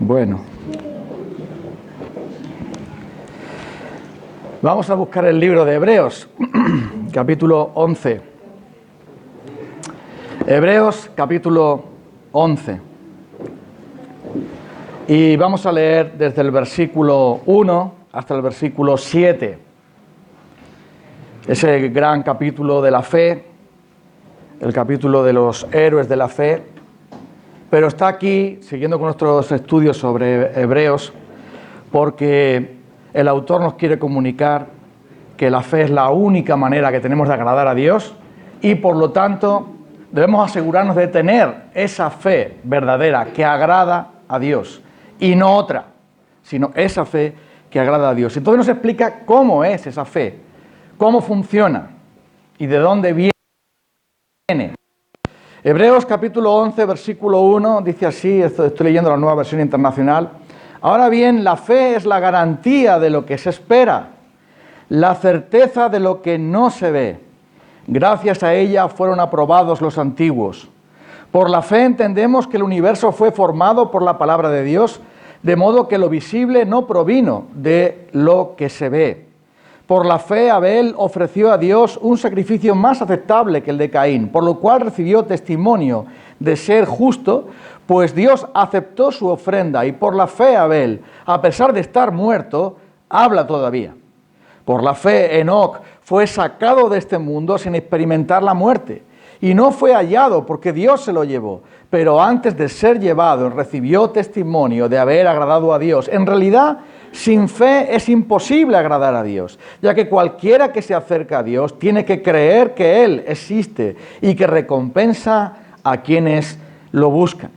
Bueno, vamos a buscar el libro de Hebreos, capítulo 11. Hebreos, capítulo 11. Y vamos a leer desde el versículo 1 hasta el versículo 7. Ese gran capítulo de la fe, el capítulo de los héroes de la fe. Pero está aquí, siguiendo con nuestros estudios sobre Hebreos, porque el autor nos quiere comunicar que la fe es la única manera que tenemos de agradar a Dios y, por lo tanto, debemos asegurarnos de tener esa fe verdadera que agrada a Dios y no otra, sino esa fe que agrada a Dios. Entonces nos explica cómo es esa fe, cómo funciona y de dónde viene. Hebreos capítulo 11, versículo 1, dice así, estoy leyendo la Nueva Versión Internacional. Ahora bien, la fe es la garantía de lo que se espera, la certeza de lo que no se ve. Gracias a ella fueron aprobados los antiguos. Por la fe entendemos que el universo fue formado por la palabra de Dios, de modo que lo visible no provino de lo que se ve. Por la fe Abel ofreció a Dios un sacrificio más aceptable que el de Caín, por lo cual recibió testimonio de ser justo, pues Dios aceptó su ofrenda, y por la fe Abel, a pesar de estar muerto, habla todavía. Por la fe Enoc fue sacado de este mundo sin experimentar la muerte, y no fue hallado porque Dios se lo llevó, pero antes de ser llevado recibió testimonio de haber agradado a Dios. En realidad, sin fe es imposible agradar a Dios, ya que cualquiera que se acerca a Dios tiene que creer que Él existe y que recompensa a quienes lo buscan.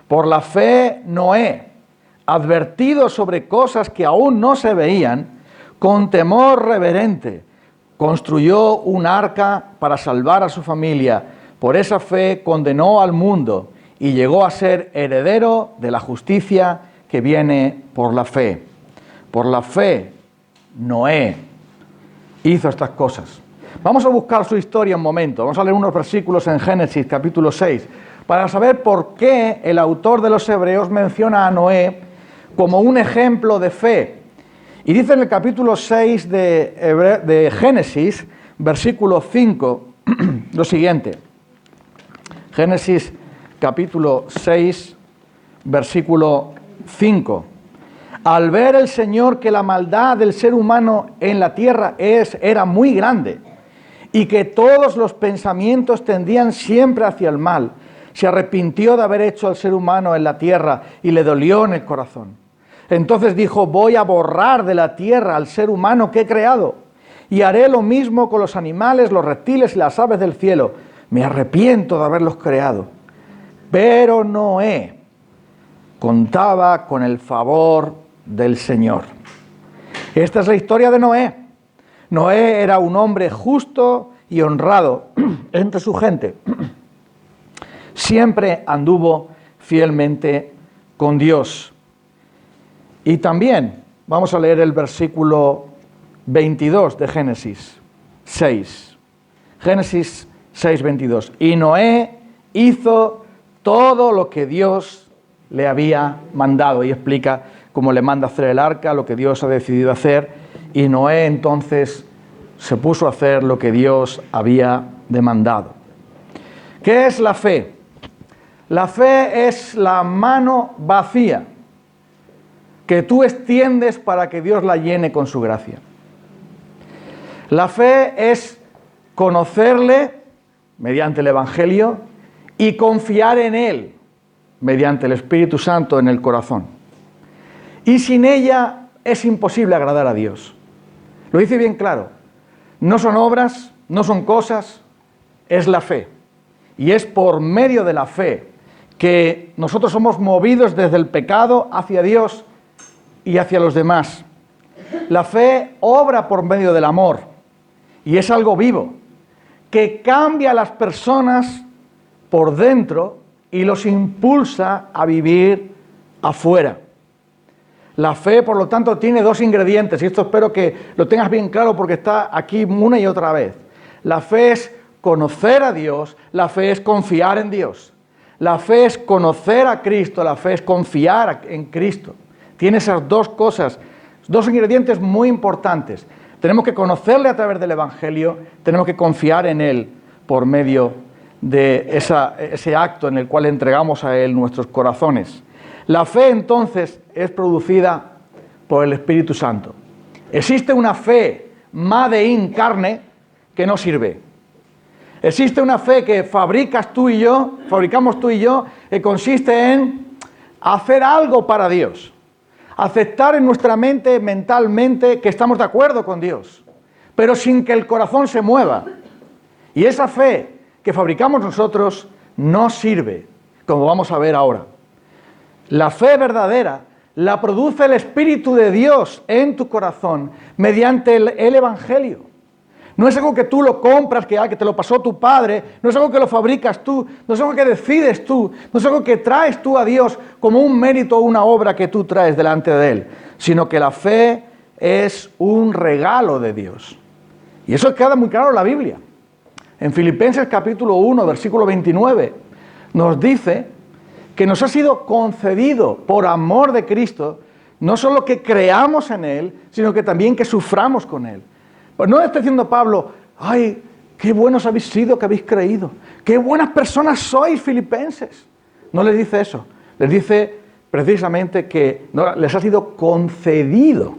Por la fe Noé, advertido sobre cosas que aún no se veían, con temor reverente, construyó un arca para salvar a su familia. Por esa fe condenó al mundo y llegó a ser heredero de la justicia que viene por la fe. Por la fe, Noé hizo estas cosas. Vamos a buscar su historia un momento. Vamos a leer unos versículos en Génesis, capítulo 6, para saber por qué el autor de los Hebreos menciona a Noé como un ejemplo de fe. Y dice en el capítulo 6 de Génesis, versículo 5, lo siguiente. Génesis, capítulo 6, versículo 5. Al ver el Señor que la maldad del ser humano en la tierra era muy grande y que todos los pensamientos tendían siempre hacia el mal, se arrepintió de haber hecho al ser humano en la tierra y le dolió en el corazón. Entonces dijo: voy a borrar de la tierra al ser humano que he creado y haré lo mismo con los animales, los reptiles y las aves del cielo. Me arrepiento de haberlos creado. Pero Noé contaba con el favor del Señor. Esta es la historia de Noé. Noé era un hombre justo y honrado entre su gente. Siempre anduvo fielmente con Dios. Y también vamos a leer el versículo 22 de Génesis 6. Génesis 6:22. Y Noé hizo todo lo que Dios le había mandado, y explica cómo le manda hacer el arca, lo que Dios ha decidido hacer, y Noé entonces se puso a hacer lo que Dios había demandado. ¿Qué es la fe? La fe es la mano vacía que tú extiendes para que Dios la llene con su gracia. La fe es conocerle mediante el Evangelio y confiar en Él mediante el Espíritu Santo en el corazón. Y sin ella es imposible agradar a Dios. Lo dice bien claro. No son obras, no son cosas, es la fe. Y es por medio de la fe que nosotros somos movidos desde el pecado hacia Dios y hacia los demás. La fe obra por medio del amor y es algo vivo que cambia a las personas por dentro y los impulsa a vivir afuera. La fe, por lo tanto, tiene dos ingredientes, y esto espero que lo tengas bien claro porque está aquí una y otra vez. La fe es conocer a Dios, la fe es confiar en Dios. La fe es conocer a Cristo, la fe es confiar en Cristo. Tiene esas dos cosas, dos ingredientes muy importantes. Tenemos que conocerle a través del Evangelio, tenemos que confiar en Él por medio de ese acto en el cual entregamos a Él nuestros corazones. La fe entonces es producida por el Espíritu Santo. Existe una fe made in carne que no sirve. Existe una fe que fabricamos tú y yo, que consiste en hacer algo para Dios. Aceptar en nuestra mente, mentalmente, que estamos de acuerdo con Dios, pero sin que el corazón se mueva. Y esa fe que fabricamos nosotros no sirve, como vamos a ver ahora. La fe verdadera la produce el Espíritu de Dios en tu corazón mediante el Evangelio. No es algo que tú lo compras, que te lo pasó tu padre, no es algo que lo fabricas tú, no es algo que decides tú, no es algo que traes tú a Dios como un mérito o una obra que tú traes delante de Él, sino que la fe es un regalo de Dios. Y eso queda muy claro en la Biblia. En Filipenses capítulo 1, versículo 29, nos dice que nos ha sido concedido por amor de Cristo, no solo que creamos en Él, sino que también que suframos con Él. Pues no está diciendo Pablo, ¡ay, qué buenos habéis sido que habéis creído! ¡Qué buenas personas sois, filipenses! No les dice eso, les dice precisamente que les ha sido concedido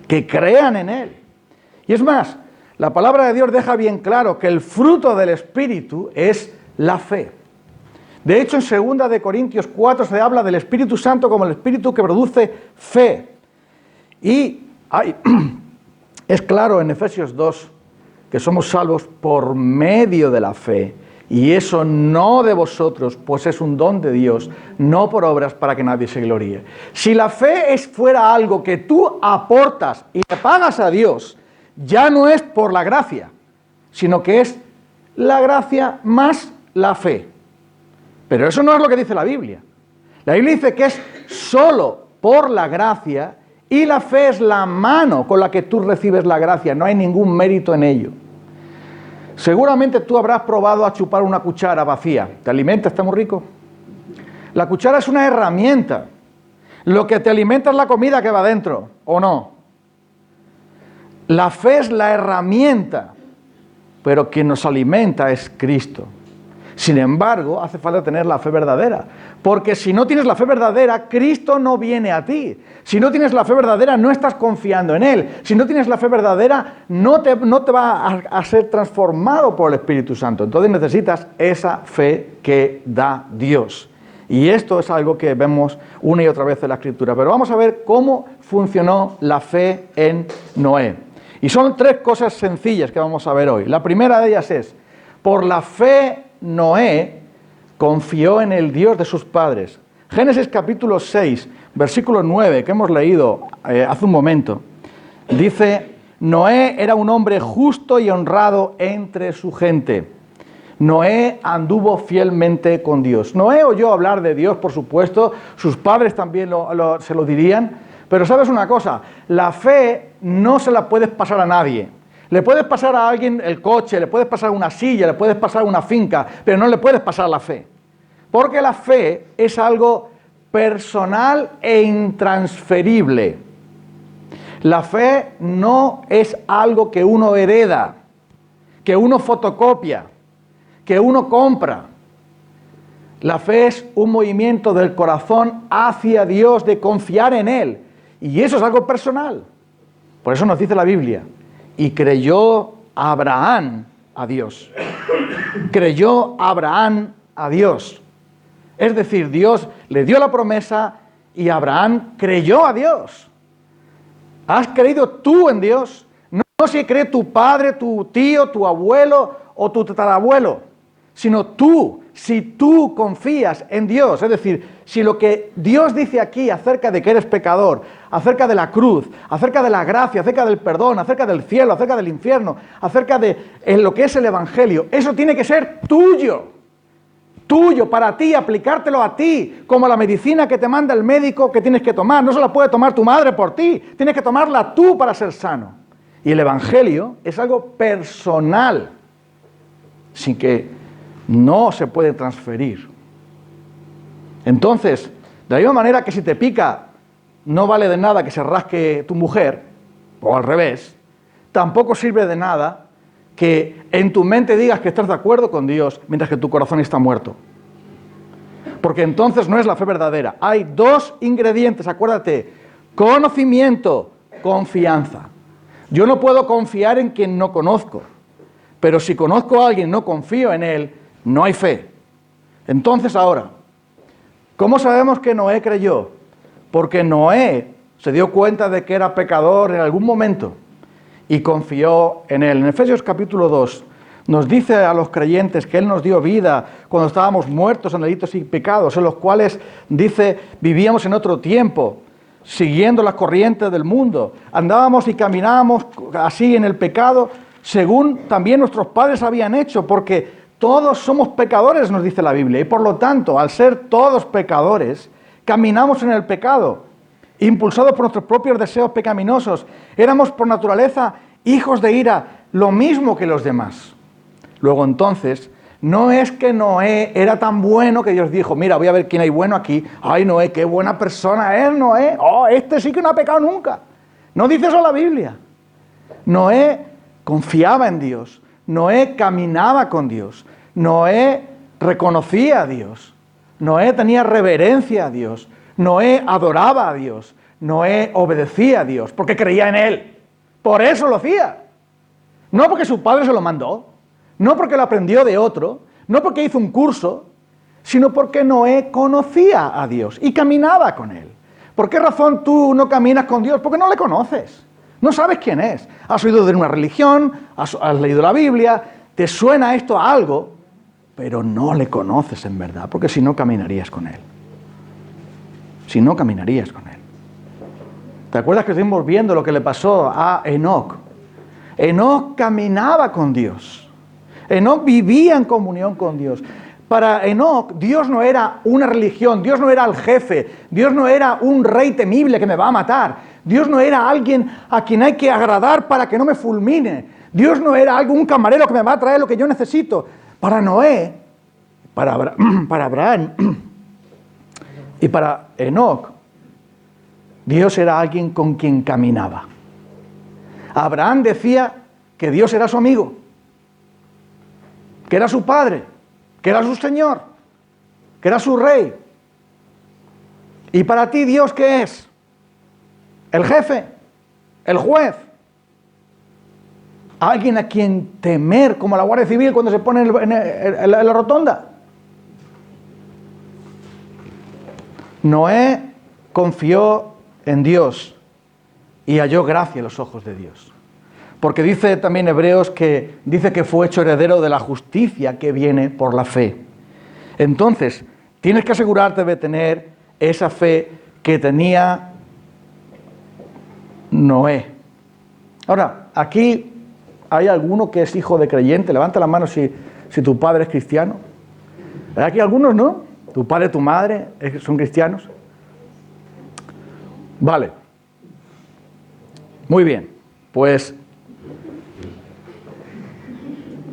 que crean en Él. Y es más, la palabra de Dios deja bien claro que el fruto del Espíritu es la fe. De hecho, en 2 de Corintios 4 se habla del Espíritu Santo como el Espíritu que produce fe. Y es claro en Efesios 2 que somos salvos por medio de la fe. Y eso no de vosotros, pues es un don de Dios, no por obras para que nadie se gloríe. Si la fe fuera algo que tú aportas y le pagas a Dios, ya no es por la gracia, sino que es la gracia más la fe. Pero eso no es lo que dice la Biblia. La Biblia dice que es solo por la gracia y la fe es la mano con la que tú recibes la gracia. No hay ningún mérito en ello. Seguramente tú habrás probado a chupar una cuchara vacía. ¿Te alimenta? ¿Está muy rico? La cuchara es una herramienta. Lo que te alimenta es la comida que va dentro, ¿o no? La fe es la herramienta, pero quien nos alimenta es Cristo. Sin embargo, hace falta tener la fe verdadera, porque si no tienes la fe verdadera, Cristo no viene a ti. Si no tienes la fe verdadera, no estás confiando en Él. Si no tienes la fe verdadera, no te va a ser transformado por el Espíritu Santo. Entonces necesitas esa fe que da Dios. Y esto es algo que vemos una y otra vez en la Escritura. Pero vamos a ver cómo funcionó la fe en Noé. Y son 3 cosas sencillas que vamos a ver hoy. La primera de ellas es, por la fe Noé confió en el Dios de sus padres. Génesis capítulo 6, versículo 9, que hemos leído hace un momento, dice, Noé era un hombre justo y honrado entre su gente. Noé anduvo fielmente con Dios. Noé oyó hablar de Dios, por supuesto, sus padres también se lo dirían, pero ¿sabes una cosa? La fe no se la puedes pasar a nadie. Le puedes pasar a alguien el coche, le puedes pasar una silla, le puedes pasar una finca, pero no le puedes pasar la fe. Porque la fe es algo personal e intransferible. La fe no es algo que uno hereda, que uno fotocopia, que uno compra. La fe es un movimiento del corazón hacia Dios, de confiar en Él. Y eso es algo personal. Por eso nos dice la Biblia. Y creyó Abraham a Dios. Creyó Abraham a Dios. Es decir, Dios le dio la promesa y Abraham creyó a Dios. ¿Has creído tú en Dios? No si cree tu padre, tu tío, tu abuelo o tu tatarabuelo, sino tú, si tú confías en Dios. Es decir, si lo que Dios dice aquí acerca de que eres pecador, acerca de la cruz, acerca de la gracia, acerca del perdón, acerca del cielo, acerca del infierno, acerca de lo que es el Evangelio, eso tiene que ser tuyo. Tuyo, para ti, aplicártelo a ti, como la medicina que te manda el médico que tienes que tomar. No se la puede tomar tu madre por ti, tienes que tomarla tú para ser sano. Y el Evangelio es algo personal, sin que no se puede transferir. Entonces, de la misma manera que si te pica, no vale de nada que se rasque tu mujer, o al revés, tampoco sirve de nada que en tu mente digas que estás de acuerdo con Dios mientras que tu corazón está muerto. Porque entonces no es la fe verdadera. Hay dos ingredientes, acuérdate: conocimiento, confianza. Yo no puedo confiar en quien no conozco, pero si conozco a alguien y no confío en él, no hay fe. Entonces ahora, ¿cómo sabemos que Noé creyó? Porque Noé se dio cuenta de que era pecador en algún momento y confió en él. En Efesios capítulo 2 nos dice a los creyentes que Él nos dio vida cuando estábamos muertos en delitos y pecados, en los cuales, dice, vivíamos en otro tiempo, siguiendo las corrientes del mundo. Andábamos y caminábamos así en el pecado, según también nuestros padres habían hecho, porque todos somos pecadores, nos dice la Biblia, y por lo tanto, al ser todos pecadores, caminamos en el pecado, impulsados por nuestros propios deseos pecaminosos. Éramos por naturaleza hijos de ira, lo mismo que los demás. Luego entonces, no es que Noé era tan bueno que Dios dijo, mira, voy a ver quién hay bueno aquí. Ay, Noé, qué buena persona es Noé. Oh, este sí que no ha pecado nunca. No dice eso la Biblia. Noé confiaba en Dios. Noé caminaba con Dios. Noé reconocía a Dios. Noé tenía reverencia a Dios. Noé adoraba a Dios. Noé obedecía a Dios porque creía en Él. Por eso lo hacía. No porque su padre se lo mandó. No porque lo aprendió de otro, no porque hizo un curso, sino porque Noé conocía a Dios y caminaba con Él. ¿Por qué razón tú no caminas con Dios? Porque no le conoces, no sabes quién es. Has oído de una religión, has leído la Biblia, te suena esto a algo, pero no le conoces en verdad, porque si no caminarías con Él. Si no caminarías con Él. ¿Te acuerdas que estuvimos viendo lo que le pasó a Enoc? Enoc caminaba con Dios. Enoc vivía en comunión con Dios. Para Enoc, Dios no era una religión, Dios no era el jefe, Dios no era un rey temible que me va a matar, Dios no era alguien a quien hay que agradar para que no me fulmine, Dios no era un camarero que me va a traer lo que yo necesito. Para Noé, para Abraham y para Enoc, Dios era alguien con quien caminaba. Abraham decía que Dios era su amigo, que era su padre, que era su Señor, que era su rey. ¿Y para ti Dios qué es? ¿El jefe? ¿El juez? ¿Alguien a quien temer como la Guardia Civil cuando se pone en la rotonda? Noé confió en Dios y halló gracia en los ojos de Dios. Porque dice también Hebreos que dice que fue hecho heredero de la justicia que viene por la fe. Entonces, tienes que asegurarte de tener esa fe que tenía Noé. Ahora, aquí hay alguno que es hijo de creyente. Levanta la mano si tu padre es cristiano. Hay aquí algunos, ¿no? Tu padre, tu madre son cristianos. Vale. Muy bien. Pues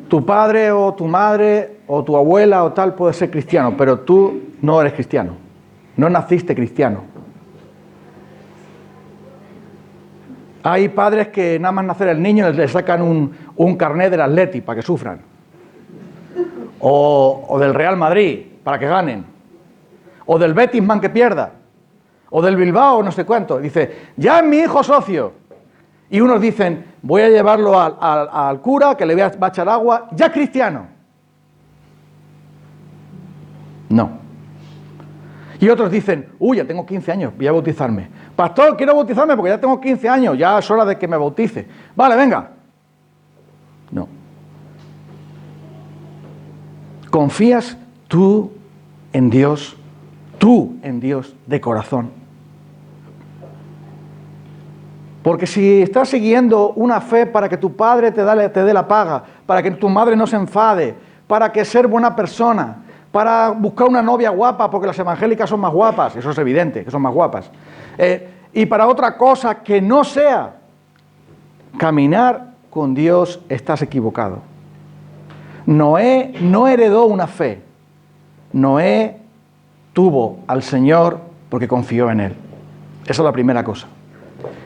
tu padre o tu madre o tu abuela o tal puede ser cristiano, pero tú no eres cristiano. No naciste cristiano. Hay padres que nada más nacer el niño le sacan un carnet del Atleti para que sufran. O del Real Madrid para que ganen. O del Betisman que pierda. O del Bilbao no sé cuánto. Dice, ya es mi hijo socio. Y unos dicen, voy a llevarlo al cura que le va a echar agua, ya cristiano. No. Y otros dicen, ya tengo 15 años, voy a bautizarme. Pastor, quiero bautizarme porque ya tengo 15 años, ya es hora de que me bautice. Vale, venga. No. ¿Confías tú en Dios de corazón? Porque si estás siguiendo una fe para que tu padre te dé la paga, para que tu madre no se enfade, para que ser buena persona, para buscar una novia guapa porque las evangélicas son más guapas, eso es evidente, que son más guapas, y para otra cosa que no sea caminar con Dios, estás equivocado. Noé no heredó una fe, Noé tuvo al Señor porque confió en Él. Esa es la primera cosa.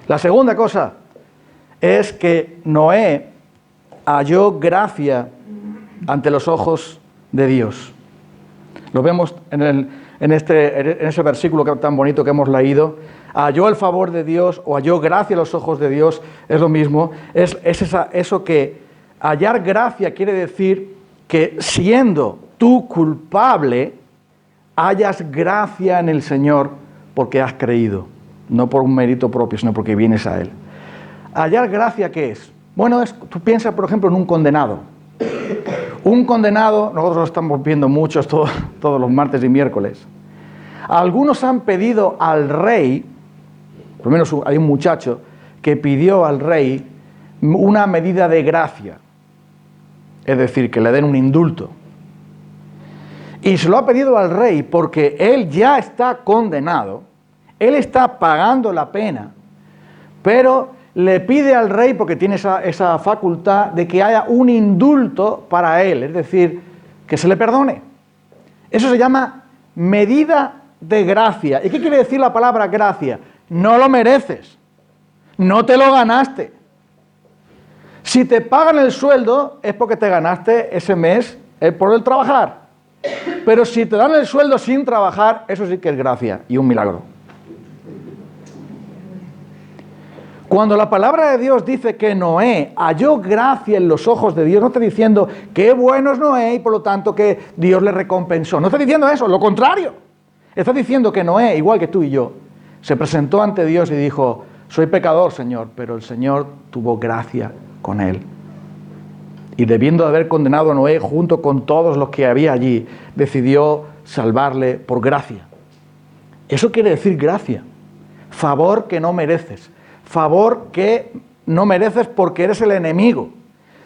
La segunda cosa es que Noé halló gracia ante los ojos de Dios. Lo vemos en ese versículo tan bonito que hemos leído. Halló el favor de Dios o halló gracia a los ojos de Dios, es lo mismo. Eso que hallar gracia quiere decir que siendo tú culpable, hallas gracia en el Señor porque has creído, no por un mérito propio, sino porque vienes a Él. Hallar gracia, ¿qué es? Bueno, tú piensas, por ejemplo, en un condenado. Un condenado, nosotros lo estamos viendo muchos todos los martes y miércoles. Algunos han pedido al rey, por lo menos hay un muchacho que pidió al rey una medida de gracia, es decir, que le den un indulto. Y se lo ha pedido al rey porque él ya está condenado, él está pagando la pena, pero le pide al rey, porque tiene esa facultad, de que haya un indulto para él, es decir, que se le perdone. Eso se llama medida de gracia. ¿Y qué quiere decir la palabra gracia? No lo mereces, no te lo ganaste. Si te pagan el sueldo es porque te ganaste ese mes por el trabajar. Pero si te dan el sueldo sin trabajar, eso sí que es gracia y un milagro. Cuando la palabra de Dios dice que Noé halló gracia en los ojos de Dios, no está diciendo qué bueno es Noé y por lo tanto que Dios le recompensó. No está diciendo eso, lo contrario. Está diciendo que Noé, igual que tú y yo, se presentó ante Dios y dijo: soy pecador, Señor, pero el Señor tuvo gracia con él. Y debiendo de haber condenado a Noé junto con todos los que había allí, decidió salvarle por gracia. Eso quiere decir gracia. Favor que no mereces. Favor que no mereces porque eres el enemigo.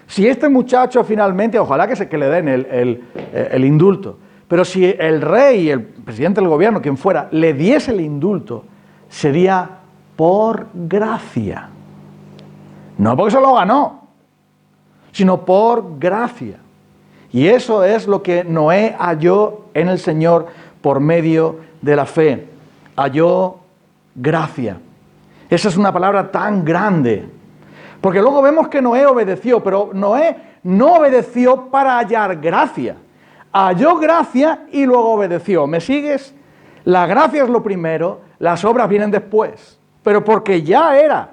Si este muchacho finalmente, ojalá que le den el indulto, pero si el rey, el presidente del gobierno, quien fuera, le diese el indulto, sería por gracia. No porque se lo ganó, sino por gracia. Y eso es lo que Noé halló en el Señor por medio de la fe. Halló gracia. Esa es una palabra tan grande. Porque luego vemos que Noé obedeció, pero Noé no obedeció para hallar gracia. Halló gracia y luego obedeció. ¿Me sigues? La gracia es lo primero, las obras vienen después. Pero porque ya era.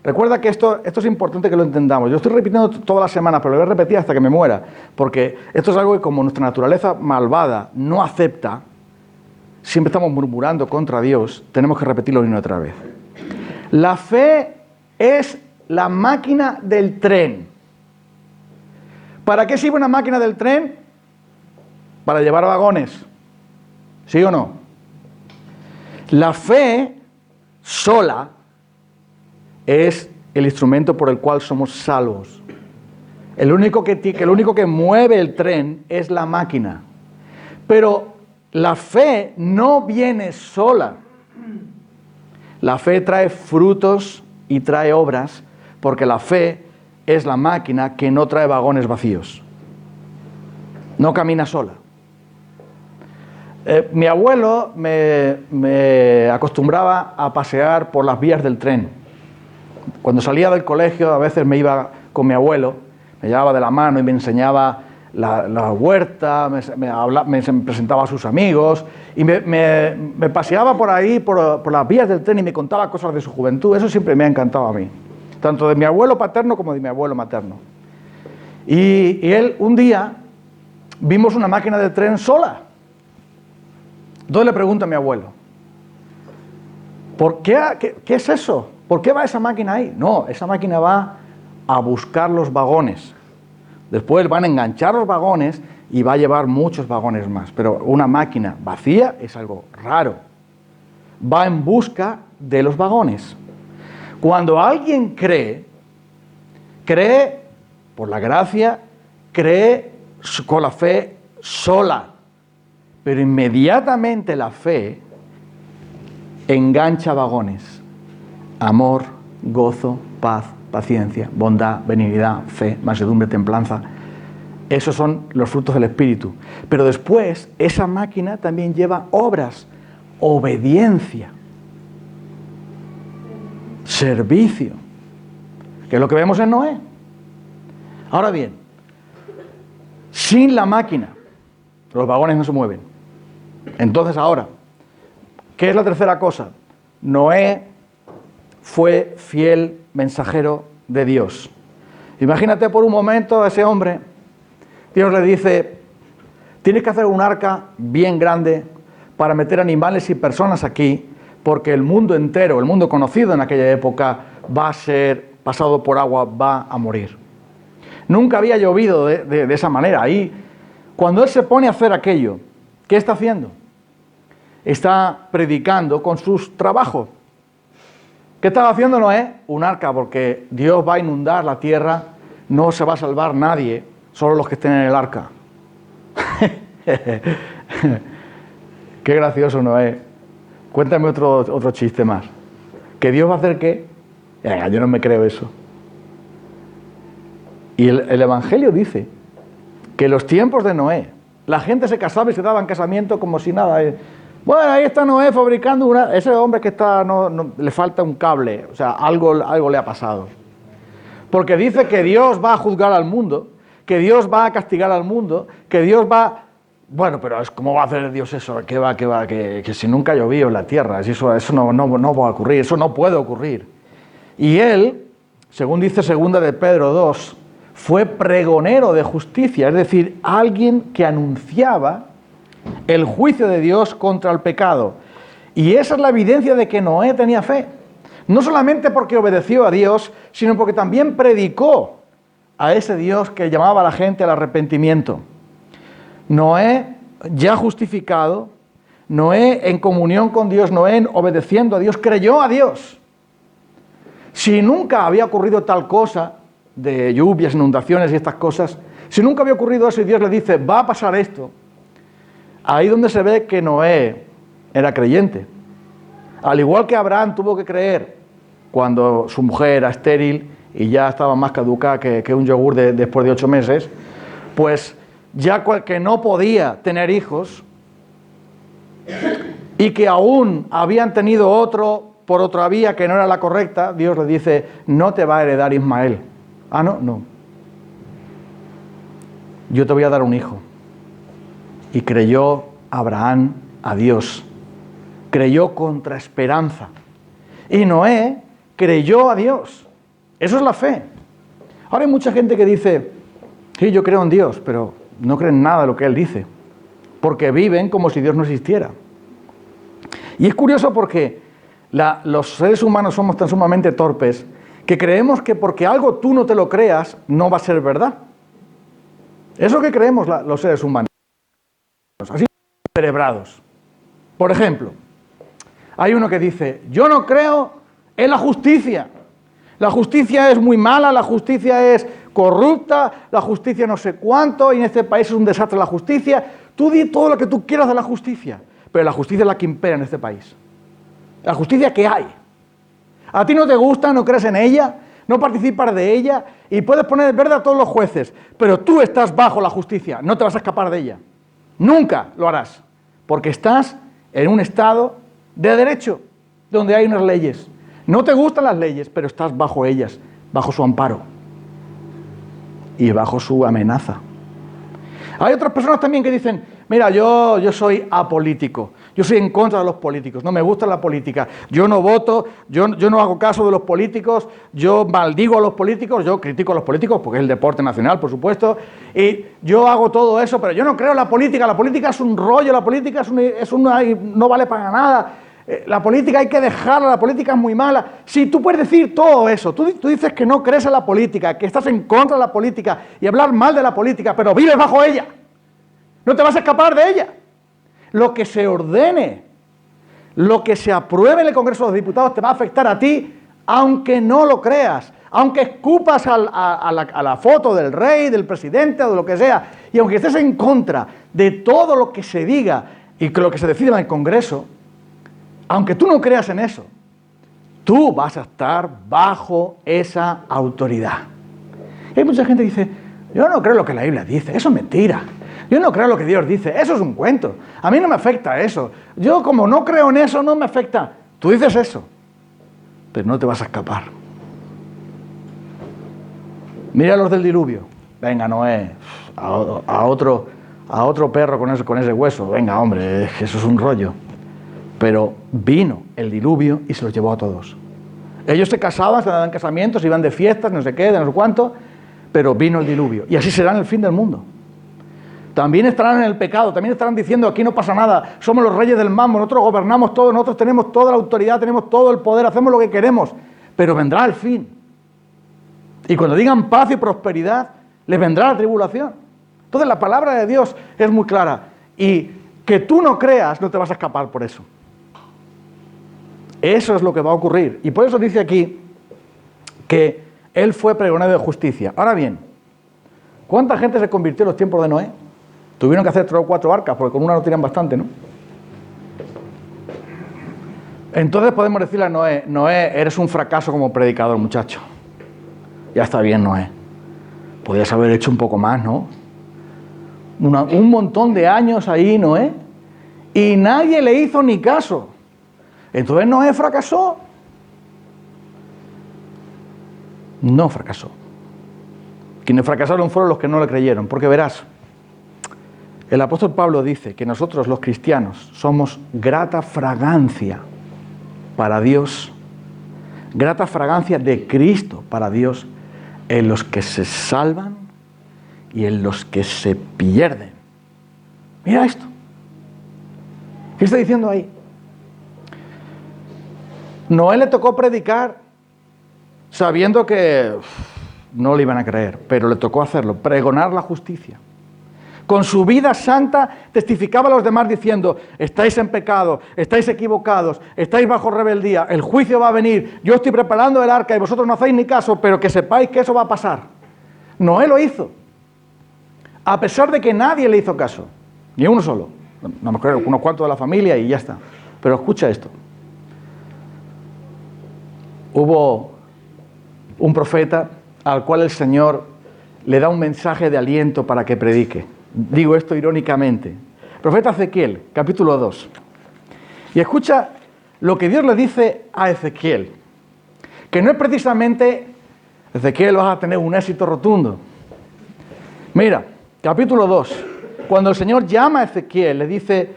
Recuerda que esto es importante que lo entendamos. Yo estoy repitiendo todas las semanas, pero lo voy a repetir hasta que me muera. Porque esto es algo que como nuestra naturaleza malvada no acepta, siempre estamos murmurando contra Dios, tenemos que repetirlo una y otra vez. La fe es la máquina del tren. ¿Para qué sirve una máquina del tren? Para llevar vagones. ¿Sí o no? La fe sola es el instrumento por el cual somos salvos. El único que mueve el tren es la máquina. Pero la fe no viene sola. La fe trae frutos y trae obras, porque la fe es la máquina que no trae vagones vacíos. No camina sola. Mi abuelo me acostumbraba a pasear por las vías del tren. Cuando salía del colegio, a veces me iba con mi abuelo, me llevaba de la mano y me enseñaba la huerta, me presentaba a sus amigos y me paseaba por ahí, por las vías del tren y me contaba cosas de su juventud. Eso siempre me ha encantado a mí, tanto de mi abuelo paterno como de mi abuelo materno. Y él, un día, vimos una máquina de tren sola. Entonces le pregunto a mi abuelo: ¿por qué es eso? ¿Por qué va esa máquina ahí? No, esa máquina va a buscar los vagones. Después van a enganchar los vagones y va a llevar muchos vagones más. Pero una máquina vacía es algo raro. Va en busca de los vagones. Cuando alguien cree por la gracia, cree con la fe sola. Pero inmediatamente la fe engancha vagones. Amor, gozo, paz, paciencia, bondad, benignidad, fe, mansedumbre, templanza. Esos son los frutos del Espíritu. Pero después, esa máquina también lleva obras, obediencia, servicio, que es lo que vemos en Noé. Ahora bien, sin la máquina, los vagones no se mueven. Entonces ahora, ¿qué es la tercera cosa? Noé fue fiel mensajero de Dios. Imagínate por un momento a ese hombre. Dios le dice, tienes que hacer un arca bien grande para meter animales y personas aquí, porque el mundo entero, el mundo conocido en aquella época, va a ser pasado por agua, va a morir. Nunca había llovido de esa manera. Ahí, cuando él se pone a hacer aquello, ¿qué está haciendo? Está predicando con sus trabajos. ¿Qué estaba haciendo Noé? Un arca, porque Dios va a inundar la tierra, no se va a salvar nadie, solo los que estén en el arca. Qué gracioso, Noé. Cuéntame otro chiste más. ¿Que Dios va a hacer qué? Venga, yo no me creo eso. Y el Evangelio dice que en los tiempos de Noé, la gente se casaba y se daba en casamiento como si nada. Bueno, ahí está Noé fabricando ese hombre que está, no, le falta un cable, o sea, algo le ha pasado. Porque dice que Dios va a juzgar al mundo, que Dios va a castigar al mundo, que Dios va... Bueno, pero ¿cómo va a hacer Dios eso? ¿Qué va? Que si nunca llovió en la tierra, eso no va a ocurrir, eso no puede ocurrir. Y él, según dice 2 de Pedro 2, fue pregonero de justicia, es decir, alguien que anunciaba el juicio de Dios contra el pecado. Y esa es la evidencia de que Noé tenía fe. No solamente porque obedeció a Dios, sino porque también predicó a ese Dios que llamaba a la gente al arrepentimiento. Noé ya justificado, Noé en comunión con Dios, Noé obedeciendo a Dios, creyó a Dios. Si nunca había ocurrido tal cosa de lluvias, inundaciones y estas cosas, si nunca había ocurrido eso y Dios le dice, va a pasar esto, ahí donde se ve que Noé era creyente. Al igual que Abraham tuvo que creer cuando su mujer era estéril y ya estaba más caducada que un yogur después de 8 meses, pues ya que no podía tener hijos y que aún habían tenido otro por otra vía que no era la correcta, Dios le dice, no te va a heredar Ismael. Ah, no. Yo te voy a dar un hijo. Y creyó Abraham a Dios. Creyó contra esperanza. Y Noé creyó a Dios. Eso es la fe. Ahora hay mucha gente que dice, sí, yo creo en Dios, pero no creen nada de lo que Él dice. Porque viven como si Dios no existiera. Y es curioso porque los seres humanos somos tan sumamente torpes que creemos que porque algo tú no te lo creas, no va a ser verdad. Eso que creemos los seres humanos. Así cerebrados. Por ejemplo, hay uno que dice, yo no creo en la justicia. La justicia es muy mala, la justicia es corrupta, la justicia no sé cuánto, y en este país es un desastre la justicia. Tú di todo lo que tú quieras de la justicia, pero la justicia es la que impera en este país. La justicia que hay. A ti no te gusta, no crees en ella, no participas de ella, y puedes poner verde a todos los jueces, pero tú estás bajo la justicia, no te vas a escapar de ella. Nunca lo harás, porque estás en un estado de derecho, donde hay unas leyes. No te gustan las leyes, pero estás bajo ellas, bajo su amparo y bajo su amenaza. Hay otras personas también que dicen, mira, yo soy apolítico, yo soy en contra de los políticos, no me gusta la política, yo no voto, yo no hago caso de los políticos, yo maldigo a los políticos, yo critico a los políticos porque es el deporte nacional, por supuesto, y yo hago todo eso, pero yo no creo en la política es un rollo, la política no vale para nada. La política hay que dejarla, la política es muy mala. Si tú puedes decir todo eso, tú dices que no crees en la política, que estás en contra de la política y hablar mal de la política, pero vives bajo ella. No te vas a escapar de ella. Lo que se ordene, lo que se apruebe en el Congreso de los Diputados te va a afectar a ti, aunque no lo creas, aunque escupas a la foto del rey, del presidente o de lo que sea, y aunque estés en contra de todo lo que se diga y lo que se decida en el Congreso, aunque tú no creas en eso, tú vas a estar bajo esa autoridad. Y hay mucha gente que dice, Yo no creo lo que la Biblia dice, eso es mentira. Yo no creo lo que Dios dice, eso es un cuento. A mí no me afecta eso. Yo como no creo en eso, no me afecta. Tú dices eso, pero no te vas a escapar. Mira los del diluvio. Venga, Noé, a otro perro con ese hueso. Venga, hombre, eso es un rollo. Pero vino el diluvio y se los llevó a todos. Ellos se casaban, se daban casamientos, iban de fiestas, no sé qué, de no sé cuánto, pero vino el diluvio. Y así será en el fin del mundo. También estarán en el pecado, también estarán diciendo aquí no pasa nada, somos los reyes del mambo, nosotros gobernamos todo, nosotros tenemos toda la autoridad, tenemos todo el poder, hacemos lo que queremos, pero vendrá el fin. Y cuando digan paz y prosperidad, les vendrá la tribulación. Entonces la palabra de Dios es muy clara y que tú no creas no te vas a escapar por eso. Eso es lo que va a ocurrir. Y por eso dice aquí que él fue pregonero de justicia. Ahora bien, ¿cuánta gente se convirtió en los tiempos de Noé? Tuvieron que hacer 3 o 4 arcas, porque con una no tenían bastante, ¿no? Entonces podemos decirle a Noé, Noé, eres un fracaso como predicador, muchacho. Ya está bien, Noé. Podías haber hecho un poco más, ¿no? Un montón de años ahí, Noé, y nadie le hizo ni caso. Entonces Noé fracasó. No fracasó. Quienes fracasaron fueron los que no le creyeron, porque verás, el apóstol Pablo dice que nosotros los cristianos somos grata fragancia para Dios, grata fragancia de Cristo para Dios en los que se salvan y en los que se pierden. Mira esto. ¿Qué está diciendo ahí? Noé le tocó predicar sabiendo que no le iban a creer, pero le tocó hacerlo, pregonar la justicia. Con su vida santa testificaba a los demás diciendo, estáis en pecado, estáis equivocados, estáis bajo rebeldía, el juicio va a venir, yo estoy preparando el arca y vosotros no hacéis ni caso, pero que sepáis que eso va a pasar. Noé lo hizo, a pesar de que nadie le hizo caso, ni uno solo, a lo mejor unos cuantos de la familia y ya está. Pero escucha esto. Hubo un profeta al cual el Señor le da un mensaje de aliento para que predique. Digo esto irónicamente. Profeta Ezequiel, capítulo 2. Y escucha lo que Dios le dice a Ezequiel. Que no es precisamente, Ezequiel, vas a tener un éxito rotundo. Mira, capítulo 2. Cuando el Señor llama a Ezequiel, le dice,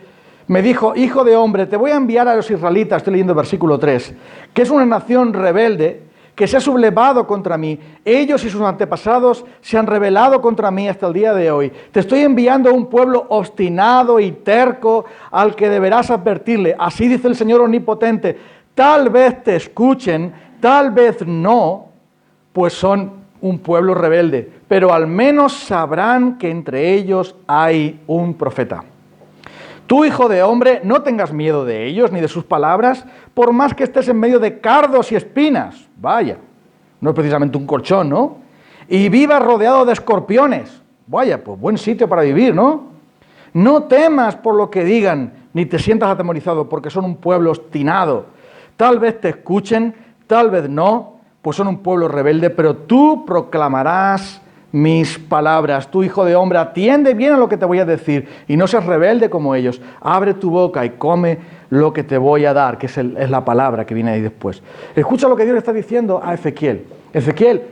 me dijo, hijo de hombre, te voy a enviar a los israelitas, estoy leyendo el versículo 3, que es una nación rebelde, que se ha sublevado contra mí. Ellos y sus antepasados se han rebelado contra mí hasta el día de hoy. Te estoy enviando a un pueblo obstinado y terco al que deberás advertirle. Así dice el Señor Omnipotente. Tal vez te escuchen, tal vez no, pues son un pueblo rebelde. Pero al menos sabrán que entre ellos hay un profeta. Tú, hijo de hombre, no tengas miedo de ellos ni de sus palabras, por más que estés en medio de cardos y espinas. Vaya, no es precisamente un colchón, ¿no? Y vivas rodeado de escorpiones. Vaya, pues buen sitio para vivir, ¿no? No temas por lo que digan, ni te sientas atemorizado, porque son un pueblo obstinado. Tal vez te escuchen, tal vez no, pues son un pueblo rebelde, pero tú proclamarás mis palabras. Tú, hijo de hombre, atiende bien a lo que te voy a decir y no seas rebelde como ellos. Abre tu boca y come lo que te voy a dar, que es la palabra que viene ahí después. Escucha lo que Dios le está diciendo a Ezequiel. Ezequiel,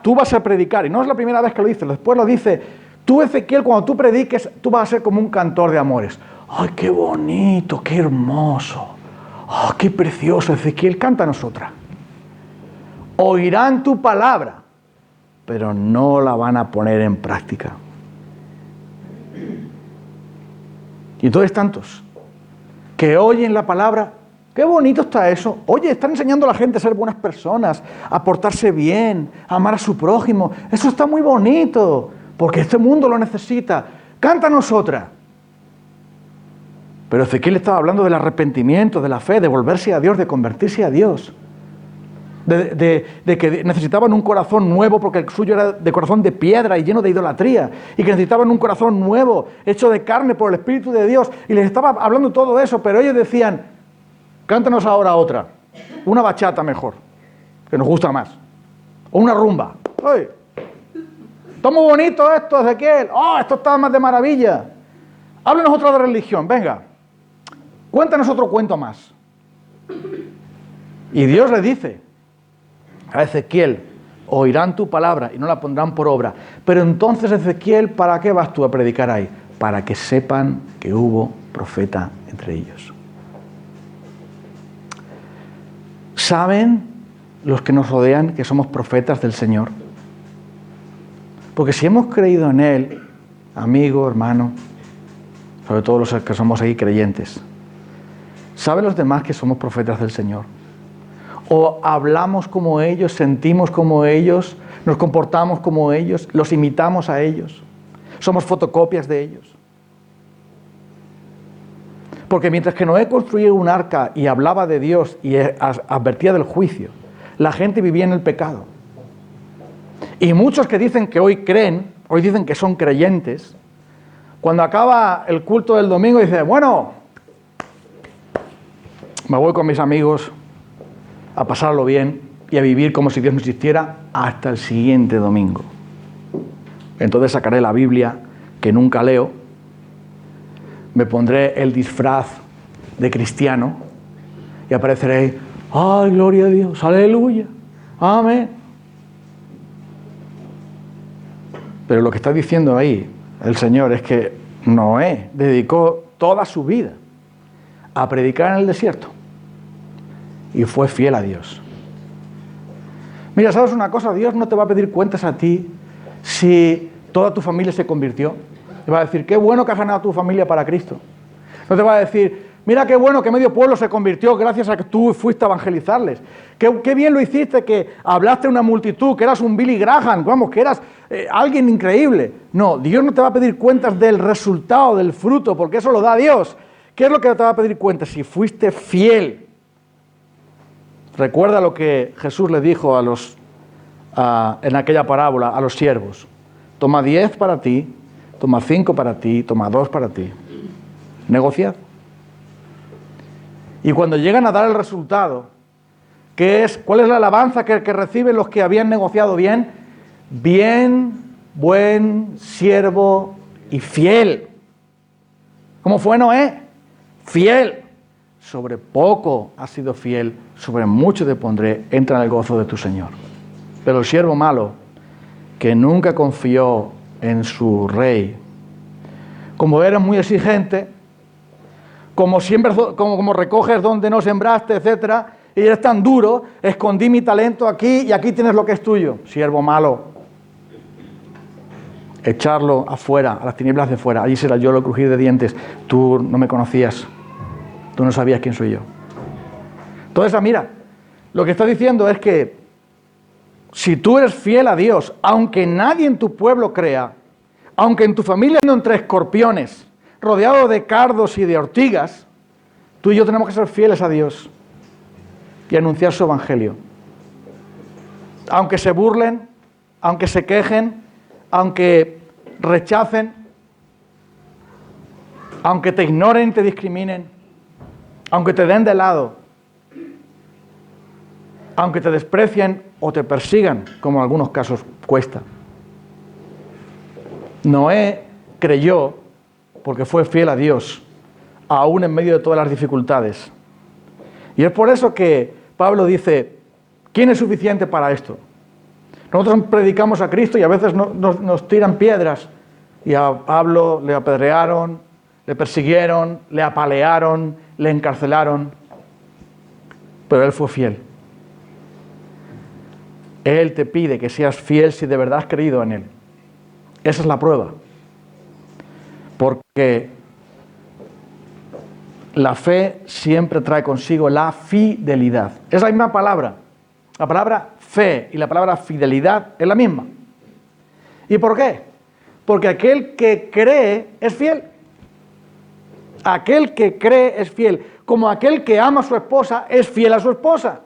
tú vas a predicar, y no es la primera vez que lo dice, después lo dice, tú, Ezequiel, cuando tú prediques, tú vas a ser como un cantor de amores. ¡Ay, qué bonito, qué hermoso! ¡Oh, qué precioso! Ezequiel, cántanos otra. Oirán tu palabra, pero no la van a poner en práctica. Y entonces tantos que oyen la palabra, qué bonito está eso. Oye, están enseñando a la gente a ser buenas personas, a portarse bien, a amar a su prójimo. Eso está muy bonito, porque este mundo lo necesita. Cántanos otra. Pero Ezequiel estaba hablando del arrepentimiento, de la fe, de volverse a Dios, de convertirse a Dios. De que necesitaban un corazón nuevo porque el suyo era de corazón de piedra y lleno de idolatría, y que necesitaban un corazón nuevo, hecho de carne por el Espíritu de Dios, y les estaba hablando todo eso, pero ellos decían, cántanos ahora otra, una bachata mejor, que nos gusta más, o una rumba. ¡Ay! Está muy bonito esto, Ezequiel. ¡Oh, esto está más de maravilla! Háblenos otra de religión, venga. Cuéntanos otro cuento más. Y Dios le dice a Ezequiel, oirán tu palabra y no la pondrán por obra. Pero entonces, Ezequiel, ¿para qué vas tú a predicar ahí? Para que sepan que hubo profeta entre ellos. ¿Saben los que nos rodean que somos profetas del Señor? Porque si hemos creído en Él, amigo, hermano, sobre todo los que somos ahí creyentes, ¿saben los demás que somos profetas del Señor? O hablamos como ellos, sentimos como ellos, nos comportamos como ellos, los imitamos a ellos, somos fotocopias de ellos. Porque mientras que Noé construía un arca y hablaba de Dios y advertía del juicio, la gente vivía en el pecado. Y muchos que dicen que hoy creen, hoy dicen que son creyentes, cuando acaba el culto del domingo dicen, bueno, me voy con mis amigos a pasarlo bien y a vivir como si Dios no existiera hasta el siguiente domingo. Entonces sacaré la Biblia, que nunca leo, me pondré el disfraz de cristiano y apareceré, ¡ay, gloria a Dios! ¡Aleluya! ¡Amén! Pero lo que está diciendo ahí el Señor es que Noé dedicó toda su vida a predicar en el desierto y fue fiel a Dios. Mira, ¿sabes una cosa? Dios no te va a pedir cuentas a ti si toda tu familia se convirtió. Te va a decir, qué bueno que has ganado a tu familia para Cristo. No te va a decir, mira qué bueno que medio pueblo se convirtió gracias a que tú fuiste a evangelizarles. Qué bien lo hiciste, que hablaste a una multitud, que eras un Billy Graham, vamos, que eras alguien increíble. No, Dios no te va a pedir cuentas del resultado, del fruto, porque eso lo da Dios. ¿Qué es lo que te va a pedir cuentas? Si fuiste fiel. Recuerda lo que Jesús le dijo en aquella parábola a los siervos. Toma 10 para ti, toma 5 para ti, toma 2 para ti. Negociad. Y cuando llegan a dar el resultado, ¿cuál es la alabanza que reciben los que habían negociado bien? Bien, buen siervo y fiel. ¿Cómo fue Noé? Fiel. Sobre poco has sido fiel, sobre mucho te pondré, entra en el gozo de tu Señor. Pero el siervo malo, que nunca confió en su rey, como eres muy exigente, como siempre, como recoges donde no sembraste, etcétera, y eres tan duro, escondí mi talento aquí y aquí tienes lo que es tuyo. Siervo malo, echarlo afuera, a las tinieblas de fuera, allí será yo lo crujir de dientes. Tú no me conocías, tú no sabías quién soy yo. Entonces, mira, lo que está diciendo es que si tú eres fiel a Dios, aunque nadie en tu pueblo crea, aunque en tu familia ando entre escorpiones, rodeado de cardos y de ortigas, tú y yo tenemos que ser fieles a Dios y anunciar su evangelio. Aunque se burlen, aunque se quejen, aunque rechacen, aunque te ignoren y te discriminen, aunque te den de lado, aunque te desprecien o te persigan, como en algunos casos cuesta. Noé creyó porque fue fiel a Dios, aún en medio de todas las dificultades. Y es por eso que Pablo dice, ¿quién es suficiente para esto? Nosotros predicamos a Cristo y a veces nos tiran piedras. Y a Pablo le apedrearon, le persiguieron, le apalearon, le encarcelaron. Pero él fue fiel. Él te pide que seas fiel si de verdad has creído en Él. Esa es la prueba. Porque la fe siempre trae consigo la fidelidad. Es la misma palabra. La palabra fe y la palabra fidelidad es la misma. ¿Y por qué? Porque aquel que cree es fiel. Aquel que cree es fiel. Como aquel que ama a su esposa es fiel a su esposa.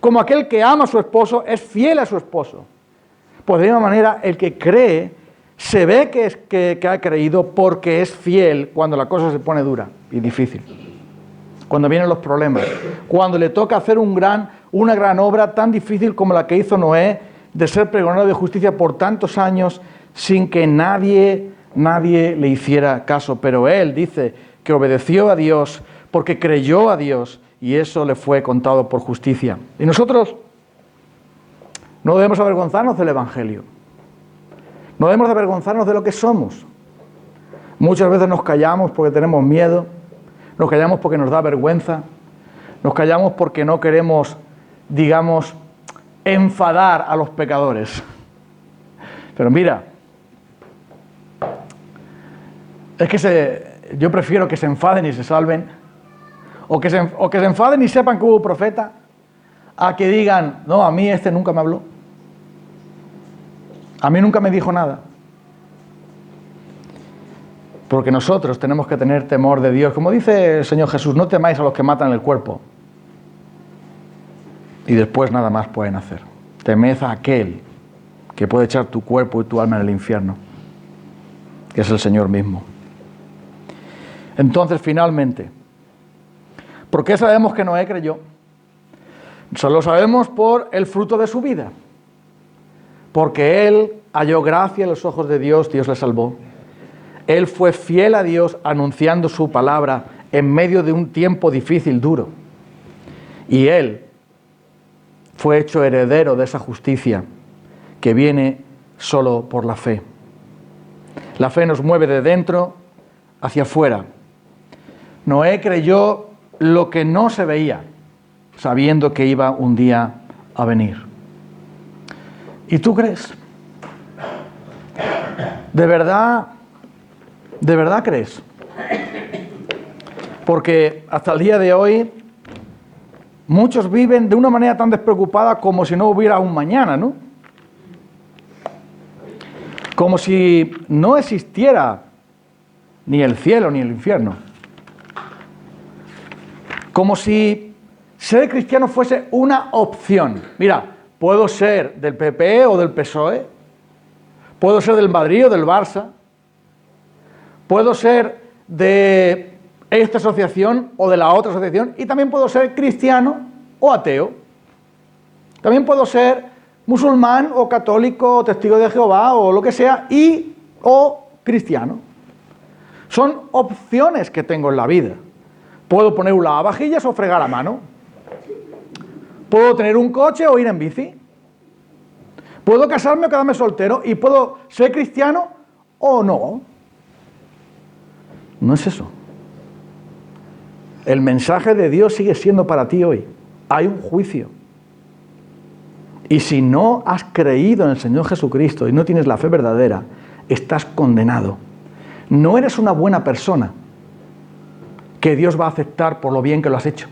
Como aquel que ama a su esposo es fiel a su esposo. Pues de la misma manera, el que cree se ve que ha creído porque es fiel cuando la cosa se pone dura y difícil. Cuando vienen los problemas. Cuando le toca hacer una gran obra tan difícil como la que hizo Noé, de ser pregonero de justicia por tantos años sin que nadie le hiciera caso. Pero él dice que obedeció a Dios porque creyó a Dios y eso le fue contado por justicia. Y nosotros no debemos avergonzarnos del Evangelio. No debemos avergonzarnos de lo que somos. Muchas veces nos callamos porque tenemos miedo, nos callamos porque nos da vergüenza, nos callamos porque no queremos, digamos, enfadar a los pecadores. Pero mira, es que yo prefiero que se enfaden y se salven, o que se enfaden y sepan que hubo profeta, a que digan, no, a mí este nunca me habló, a mí nunca me dijo nada. Porque nosotros tenemos que tener temor de Dios. Como dice el Señor Jesús, no temáis a los que matan el cuerpo y después nada más pueden hacer. Temed a aquel que puede echar tu cuerpo y tu alma en el infierno, que es el Señor mismo. Entonces, finalmente, ¿por qué sabemos que Noé creyó? Solo sabemos por el fruto de su vida. Porque él halló gracia en los ojos de Dios, Dios le salvó. Él fue fiel a Dios anunciando su palabra en medio de un tiempo difícil, duro. Y él fue hecho heredero de esa justicia que viene solo por la fe. La fe nos mueve de dentro hacia afuera. Noé creyó lo que no se veía, sabiendo que iba un día a venir. ¿Y tú crees? ¿De verdad crees? Porque hasta el día de hoy muchos viven de una manera tan despreocupada como si no hubiera un mañana, ¿no? Como si no existiera ni el cielo ni el infierno. Como si ser cristiano fuese una opción. Mira, puedo ser del PP o del PSOE, puedo ser del Madrid o del Barça, puedo ser de esta asociación o de la otra asociación y también puedo ser cristiano o ateo. También puedo ser musulmán o católico o testigo de Jehová o lo que sea o cristiano. Son opciones que tengo en la vida. Puedo poner un lavavajillas o fregar a mano. Puedo tener un coche o ir en bici. Puedo casarme o quedarme soltero y puedo ser cristiano o no. No es eso. El mensaje de Dios sigue siendo para ti hoy. Hay un juicio. Y si no has creído en el Señor Jesucristo y no tienes la fe verdadera, estás condenado. No eres una buena persona que Dios va a aceptar por lo bien que lo has hecho.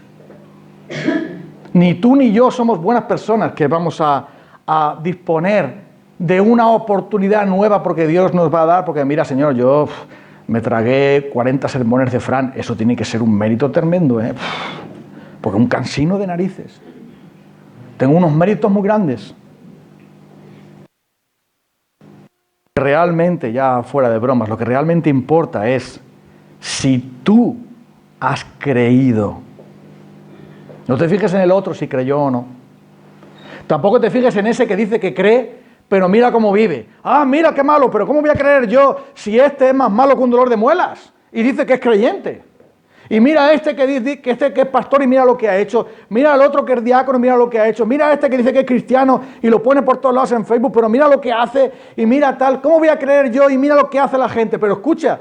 Ni tú ni yo somos buenas personas que vamos a disponer de una oportunidad nueva porque Dios nos va a dar, porque mira, Señor, yo me tragué 40 sermones de Fran, eso tiene que ser un mérito tremendo, porque un cansino de narices. Tengo unos méritos muy grandes. Realmente, ya fuera de bromas, lo que realmente importa es si tú has creído. No te fijes en el otro si creyó o no. Tampoco te fijes en ese que dice que cree, pero mira cómo vive. Ah, mira qué malo, pero ¿cómo voy a creer yo si este es más malo que un dolor de muelas? Y dice que es creyente. Y mira a este que dice que es pastor y mira lo que ha hecho. Mira al otro que es diácono y mira lo que ha hecho. Mira a este que dice que es cristiano y lo pone por todos lados en Facebook, pero mira lo que hace y mira tal. ¿Cómo voy a creer yo? Y mira lo que hace la gente. Pero escucha,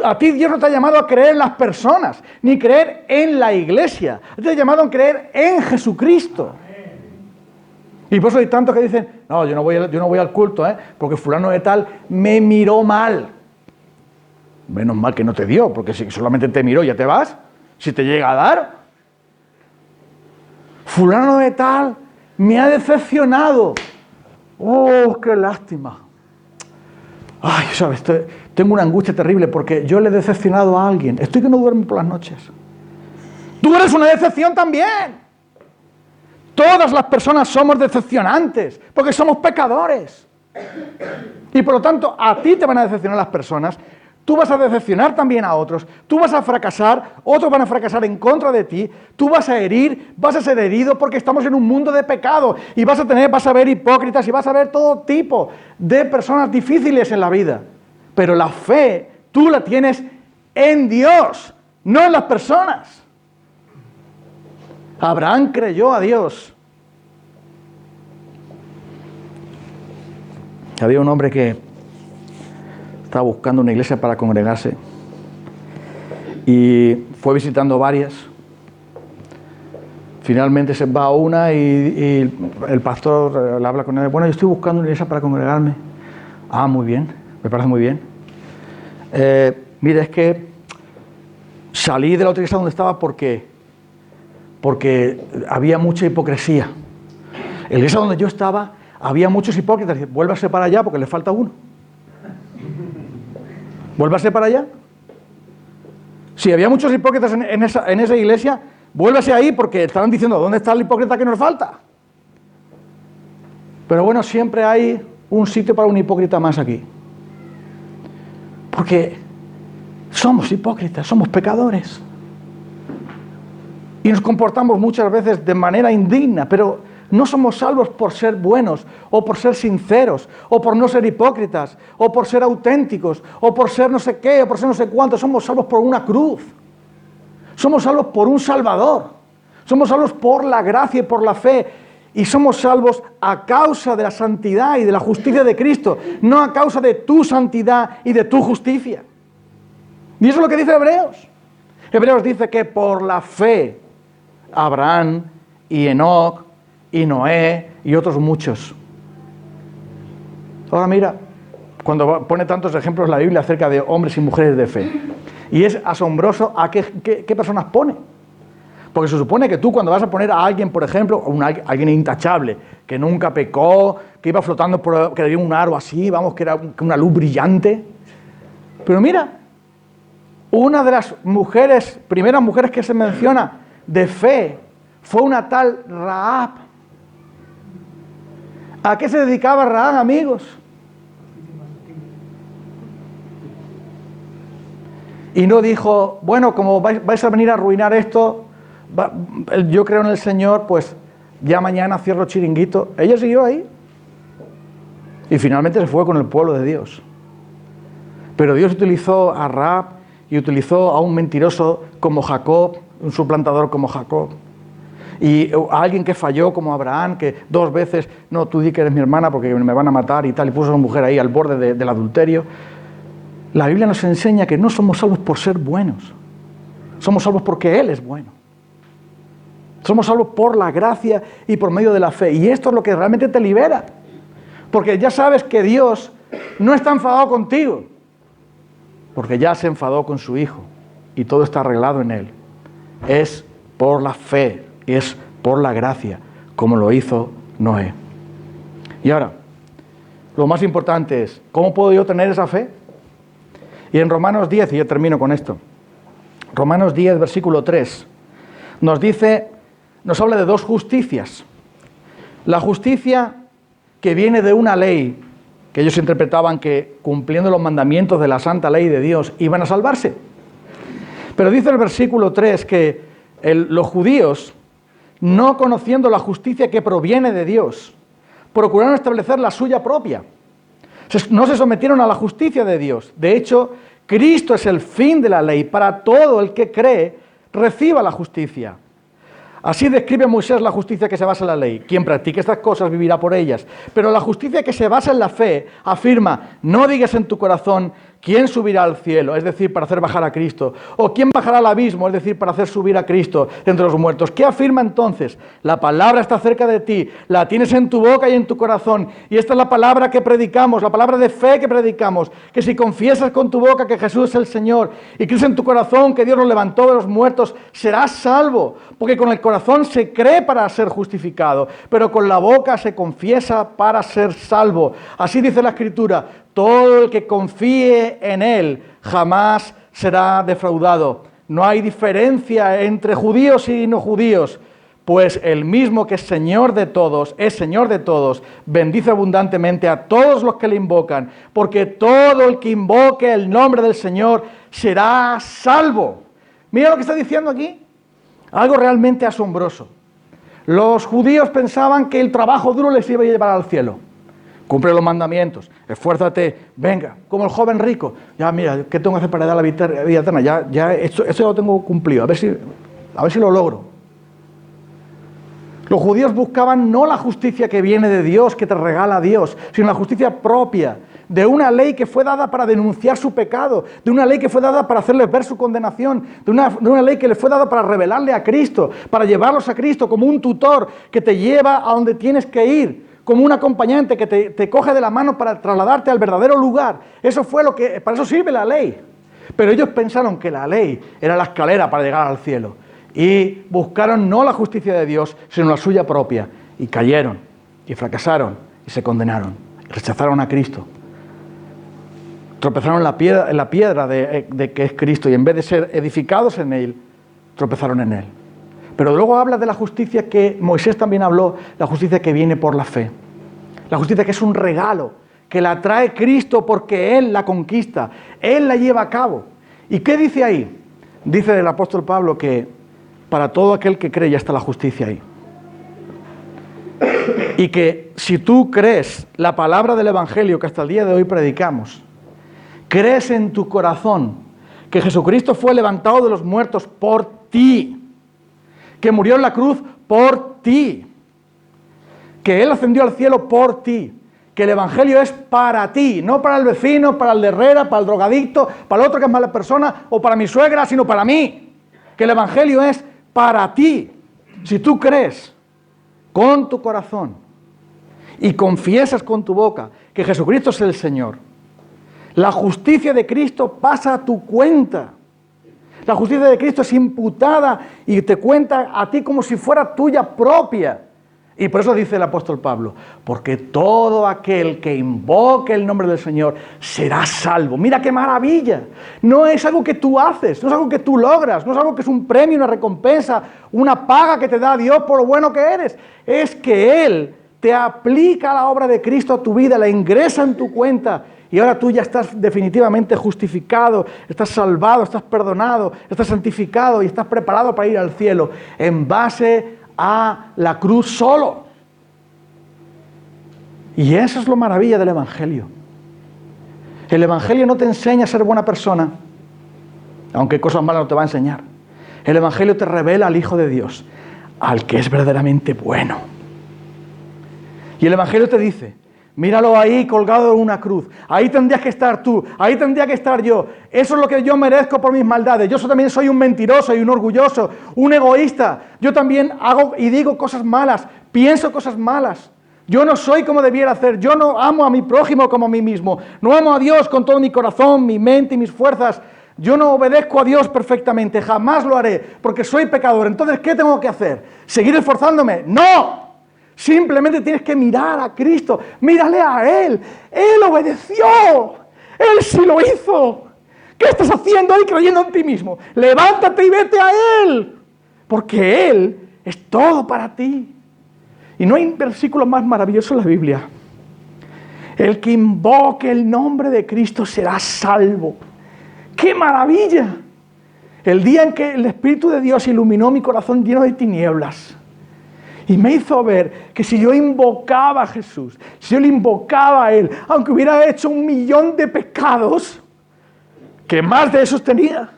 a ti Dios no te ha llamado a creer en las personas, ni creer en la iglesia. Te ha llamado a creer en Jesucristo. Y por eso hay tantos que dicen, no, yo no voy al culto, porque fulano de tal me miró mal. Menos mal que no te dio, porque si solamente te miró ya te vas, si te llega a dar. Fulano de tal me ha decepcionado. Oh, qué lástima. Ay, sabes, tengo una angustia terrible porque yo le he decepcionado a alguien. Estoy que no duermo por las noches. Tú eres una decepción también. Todas las personas somos decepcionantes, porque somos pecadores. Y por lo tanto, a ti te van a decepcionar las personas. Tú vas a decepcionar también a otros, tú vas a fracasar, otros van a fracasar en contra de ti, tú vas a herir, vas a ser herido porque estamos en un mundo de pecado y vas a ver hipócritas y vas a ver todo tipo de personas difíciles en la vida. Pero la fe tú la tienes en Dios, no en las personas. Abraham creyó a Dios. Había un hombre que estaba buscando una iglesia para congregarse y fue visitando varias. Finalmente se va a una y el pastor le habla con él. Bueno, yo estoy buscando una iglesia para congregarme. Ah, muy bien, me parece muy bien. Mire, es que salí de la otra iglesia donde estaba porque había mucha hipocresía. En la iglesia donde yo estaba había muchos hipócritas. Vuélvase para allá porque le falta uno. Vuélvase para allá. Si había muchos hipócritas en esa iglesia, vuélvase ahí porque estaban diciendo, ¿dónde está el hipócrita que nos falta? Pero bueno, siempre hay un sitio para un hipócrita más aquí. Porque somos hipócritas, somos pecadores. Y nos comportamos muchas veces de manera indigna, pero no somos salvos por ser buenos, o por ser sinceros, o por no ser hipócritas, o por ser auténticos, o por ser no sé qué, o por ser no sé cuánto. Somos salvos por una cruz. Somos salvos por un Salvador. Somos salvos por la gracia y por la fe. Y somos salvos a causa de la santidad y de la justicia de Cristo, no a causa de tu santidad y de tu justicia. Y eso es lo que dice Hebreos. Hebreos dice que por la fe, Abraham y Enoc y Noé y otros muchos. Ahora mira, cuando pone tantos ejemplos la Biblia acerca de hombres y mujeres de fe. Y es asombroso a qué personas pone. Porque se supone que tú cuando vas a poner a alguien, por ejemplo, alguien intachable, que nunca pecó, que iba flotando, que había un aro así, vamos, que era una luz brillante. Pero mira, una de las primeras mujeres que se menciona de fe, fue una tal Rahab. ¿A qué se dedicaba Rahab, amigos? Y no dijo, bueno, como vais a venir a arruinar esto, yo creo en el Señor, pues ya mañana cierro chiringuito. Ella siguió ahí. Y finalmente se fue con el pueblo de Dios. Pero Dios utilizó a Rahab y utilizó a un mentiroso como Jacob, un suplantador como Jacob. Y a alguien que falló como Abraham, que 2 veces, no, tú di que eres mi hermana porque me van a matar y tal, y puso a una mujer ahí al borde del adulterio. La Biblia nos enseña que no somos salvos por ser buenos. Somos salvos porque Él es bueno. Somos salvos por la gracia y por medio de la fe. Y esto es lo que realmente te libera. Porque ya sabes que Dios no está enfadado contigo. Porque ya se enfadó con su Hijo. Y todo está arreglado en Él. Es por la fe. Es por la gracia. Como lo hizo Noé. Y ahora, lo más importante es, ¿cómo puedo yo tener esa fe? Y en Romanos 10, y yo termino con esto. Romanos 10, versículo 3. Nos habla de 2 justicias. La justicia que viene de una ley, que ellos interpretaban que cumpliendo los mandamientos de la santa ley de Dios iban a salvarse. Pero dice el versículo 3 que los judíos, no conociendo la justicia que proviene de Dios, procuraron establecer la suya propia. No se sometieron a la justicia de Dios. De hecho, Cristo es el fin de la ley para todo el que cree, reciba la justicia. Así describe Moisés la justicia que se basa en la ley. Quien practique estas cosas vivirá por ellas. Pero la justicia que se basa en la fe afirma, no digas en tu corazón, ¿quién subirá al cielo? Es decir, para hacer bajar a Cristo. O ¿quién bajará al abismo? Es decir, para hacer subir a Cristo de entre los muertos. ¿Qué afirma entonces? La palabra está cerca de ti, la tienes en tu boca y en tu corazón. Y esta es la palabra que predicamos, la palabra de fe que predicamos. Que si confiesas con tu boca que Jesús es el Señor y crees en tu corazón que Dios nos levantó de los muertos, serás salvo. Porque con el corazón se cree para ser justificado, pero con la boca se confiesa para ser salvo. Así dice la Escritura, todo el que confíe en Él jamás será defraudado. No hay diferencia entre judíos y no judíos, Pues el mismo que es Señor de todos, bendice abundantemente a todos los que le invocan, porque todo el que invoque el nombre del Señor será salvo. Mira lo que está diciendo aquí, algo realmente asombroso. Los judíos pensaban que el trabajo duro les iba a llevar al cielo. Cumple los mandamientos, esfuérzate, venga, como el joven rico. Ya mira, ¿qué tengo que hacer para dar la vida eterna? Ya eso ya lo tengo cumplido, a ver si lo logro. Los judíos buscaban no la justicia que viene de Dios, que te regala Dios, sino la justicia propia, de una ley que fue dada para denunciar su pecado, de una ley que fue dada para hacerles ver su condenación, de una ley que les fue dada para revelarle a Cristo, para llevarlos a Cristo como un tutor que te lleva a donde tienes que ir, como un acompañante que te coge de la mano para trasladarte al verdadero lugar. Eso fue para eso sirve la ley. Pero ellos pensaron que la ley era la escalera para llegar al cielo. Y buscaron no la justicia de Dios, sino la suya propia. Y cayeron, y fracasaron, y se condenaron. Y rechazaron a Cristo. Tropezaron en la piedra de que es Cristo, y en vez de ser edificados en Él, tropezaron en Él. Pero luego habla de la justicia que Moisés también habló, la justicia que viene por la fe. La justicia que es un regalo, que la trae Cristo porque Él la conquista, Él la lleva a cabo. ¿Y qué dice ahí? Dice el apóstol Pablo que para todo aquel que cree ya está la justicia ahí. Y que si tú crees la palabra del Evangelio que hasta el día de hoy predicamos, crees en tu corazón que Jesucristo fue levantado de los muertos por ti, que murió en la cruz por ti, que Él ascendió al cielo por ti, que el Evangelio es para ti, no para el vecino, para el de Herrera, para el drogadicto, para el otro que es mala persona, o para mi suegra, sino para mí, que el Evangelio es para ti. Si tú crees con tu corazón y confiesas con tu boca que Jesucristo es el Señor, la justicia de Cristo pasa a tu cuenta. La justicia de Cristo es imputada y te cuenta a ti como si fuera tuya propia. Y por eso dice el apóstol Pablo, porque todo aquel que invoque el nombre del Señor será salvo. Mira qué maravilla. No es algo que tú haces, no es algo que tú logras, no es algo que es un premio, una recompensa, una paga que te da Dios por lo bueno que eres. Es que Él te aplica la obra de Cristo a tu vida, la ingresa en tu cuenta y ahora tú ya estás definitivamente justificado, estás salvado, estás perdonado, estás santificado y estás preparado para ir al cielo en base a la cruz solo. Y eso es lo maravilla del Evangelio. El Evangelio no te enseña a ser buena persona, aunque cosas malas no te va a enseñar. El Evangelio te revela al Hijo de Dios, al que es verdaderamente bueno. Y el Evangelio te dice, míralo ahí colgado en una cruz, ahí tendrías que estar tú, ahí tendría que estar yo, eso es lo que yo merezco por mis maldades, yo también soy un mentiroso y un orgulloso, un egoísta, yo también hago y digo cosas malas, pienso cosas malas, yo no soy como debiera hacer, yo no amo a mi prójimo como a mí mismo, no amo a Dios con todo mi corazón, mi mente y mis fuerzas, yo no obedezco a Dios perfectamente, jamás lo haré, porque soy pecador. Entonces, ¿qué tengo que hacer? ¿Seguir esforzándome? ¡No! Simplemente tienes que mirar a Cristo, mírale a Él. Él obedeció, Él sí lo hizo. ¿Qué estás haciendo ahí creyendo en ti mismo? Levántate y vete a Él, porque Él es todo para ti. Y no hay versículo más maravilloso en la Biblia. El que invoque el nombre de Cristo será salvo. ¡Qué maravilla! El día en que el Espíritu de Dios iluminó mi corazón lleno de tinieblas y me hizo ver que si yo invocaba a Jesús, si yo le invocaba a Él, aunque hubiera hecho 1.000.000 de pecados, que más de esos tenía,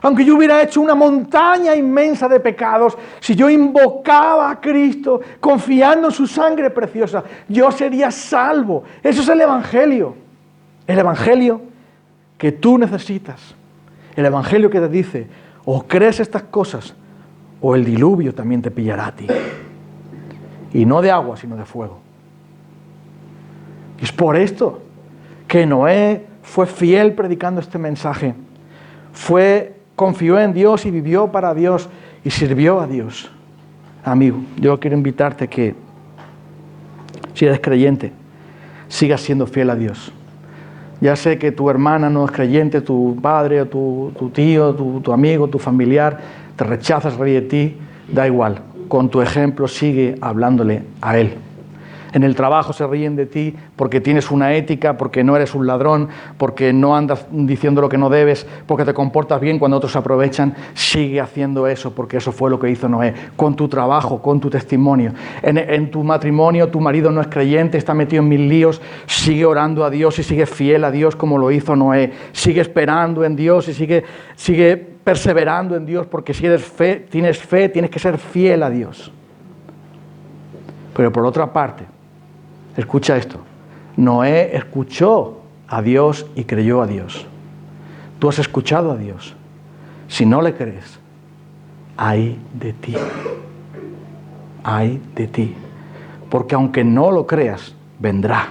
aunque yo hubiera hecho una montaña inmensa de pecados, si yo invocaba a Cristo confiando en su sangre preciosa, yo sería salvo. Eso es el Evangelio. El Evangelio que tú necesitas. El Evangelio que te dice, o crees estas cosas, o el diluvio también te pillará a ti. Y no de agua, sino de fuego. Y es por esto que Noé fue fiel predicando este mensaje. Confió en Dios y vivió para Dios y sirvió a Dios. Amigo, yo quiero invitarte que, si eres creyente, sigas siendo fiel a Dios. Ya sé que tu hermana no es creyente, tu padre, o tu tío, tu amigo, tu familiar, te rechaza, se ríe de ti, da igual. con tu ejemplo sigue hablándole a Él. En el trabajo se ríen de ti porque tienes una ética, porque no eres un ladrón, porque no andas diciendo lo que no debes, porque te comportas bien cuando otros se aprovechan. Sigue haciendo eso, porque eso fue lo que hizo Noé. Con tu trabajo, con tu testimonio. En tu matrimonio, tu marido no es creyente, está metido en 1000 líos. Sigue orando a Dios y sigue fiel a Dios como lo hizo Noé. Sigue esperando en Dios y sigue perseverando en Dios, porque si tienes fe, tienes que ser fiel a Dios. Pero por otra parte, escucha esto, Noé escuchó a Dios y creyó a Dios. Tú has escuchado a Dios. Si no le crees, ay de ti. Ay de ti. Porque aunque no lo creas, vendrá.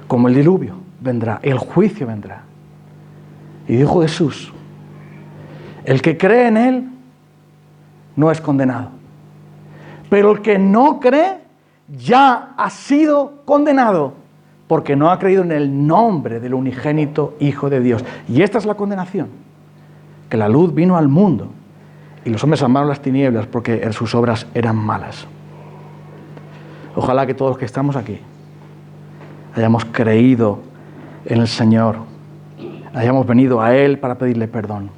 Como el diluvio, vendrá. El juicio vendrá. Y dijo Jesús, el que cree en Él no es condenado. Pero el que no cree ya ha sido condenado porque no ha creído en el nombre del unigénito Hijo de Dios. Y esta es la condenación, que la luz vino al mundo y los hombres amaron las tinieblas porque sus obras eran malas. Ojalá que todos los que estamos aquí hayamos creído en el Señor, hayamos venido a Él para pedirle perdón,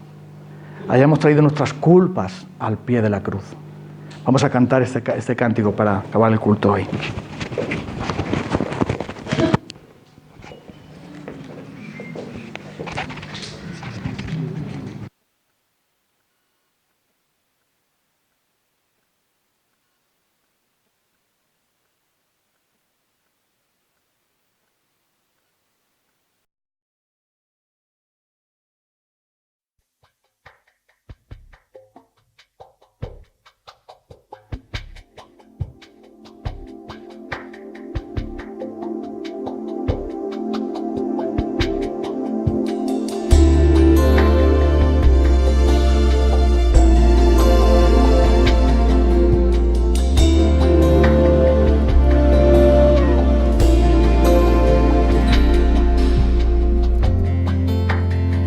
hayamos traído nuestras culpas al pie de la cruz. Vamos a cantar este cántico para acabar el culto hoy.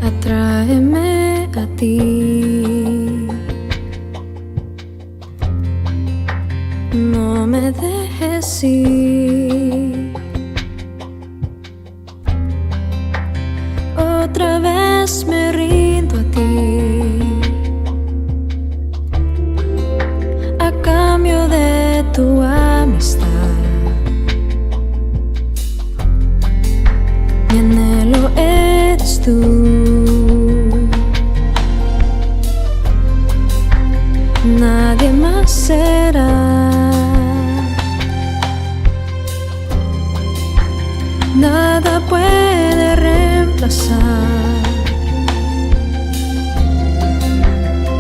Atráeme a ti, no me dejes ir. Otra vez me rindo a ti, a cambio de tu amistad. Mi anhelo eres tú. Nadie más será, nada puede reemplazar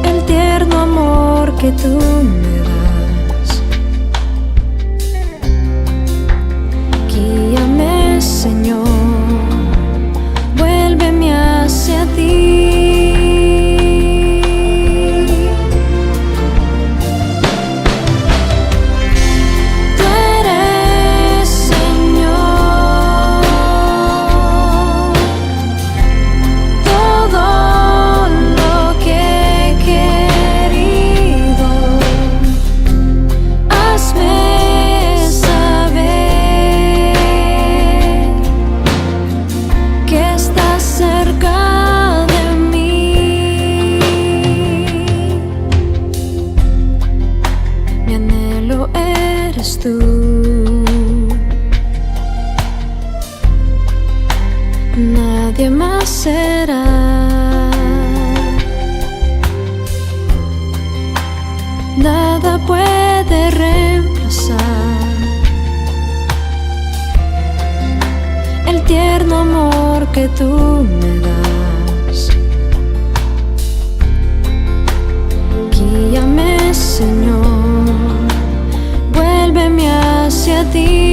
el tierno amor que tú me das. Guíame, Señor, vuélveme hacia ti. Nadie más será, nada puede reemplazar el tierno amor que tú me das. Guíame, Señor, vuélveme hacia ti.